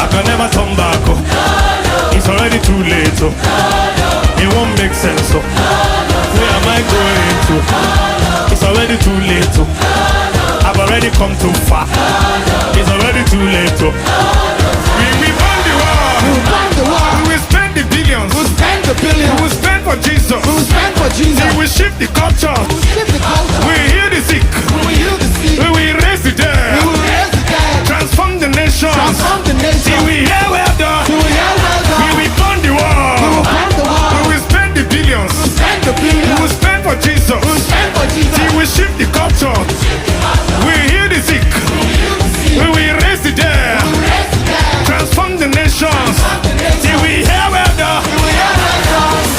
I can never turn back. It's already too late. It won't make sense. Where am I going to? It's already too late. I've already come too far. It's already too late. We won the war. We will spend the billions. We'll spend the billions. We will spend for Jesus. We'll spend for Jesus. We will shift the culture. We'll shift the culture. We heal the sick.